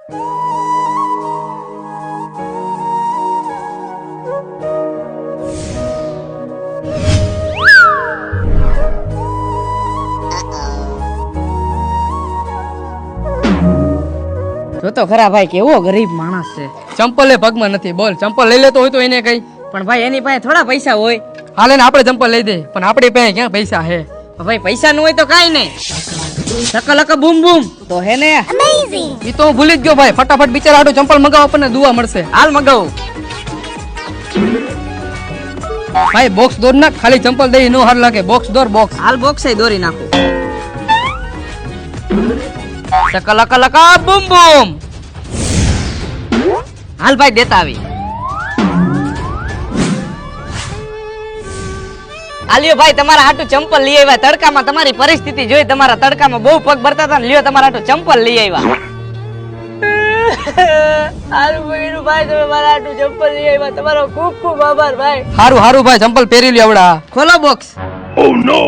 જો તો ખરા ભાઈ કેવો ગરીબ માણસ છે. ચંપલ એ પગમાં નથી. બોલ, ચંપલ લઈ લેતો હોય તો એને કઈ. પણ ભાઈ એની પાસે થોડા પૈસા હોય. હાલે ને આપણે ચંપલ લઈ દે, પણ આપણી પાસે ક્યાં પૈસા હે? ભાઈ પૈસા નું હોય તો કાઈ નહીં. લક બૂમ બૂમ તો હે ને. ઈ તો હું ભૂલી જ ગયો ભાઈ. ફટાફટ બિચારા હાટુ ચંપલ મગાવો, આપણને દુઆ મળશે. હાલ મગાવું. ભાઈ બોક્સ દોર નાખ, ખાલી ચંપલ દઈ નો હાર લાગે. બોક્સ દોર, બોક્સ. હાલ બોક્સ દોરી નાખું. લક બૂમ બૂમ. હાલ ભાઈ દેતા આવી. આલ્યો ભાઈ તમારા હાટુ ચંપલ લઈ આવ્યા. તડકામાં તમારી પરિસ્થિતિ જોઈ, તમારા તડકામાં બહુ પગ ભરતા હતા ને, લ્યો તમારા હાટુ ચંપલ લઈ આવ્યા. હારું બગીનું ભાઈ, તમે મારા હાટુ ચંપલ લઈ આવ્યા, તમારો ખૂબ ખૂબ આભાર ભાઈ. હારું હારું ભાઈ, ચંપલ પહેરી લ્યો આવડા. ખોલો બોક્સ. Oh no!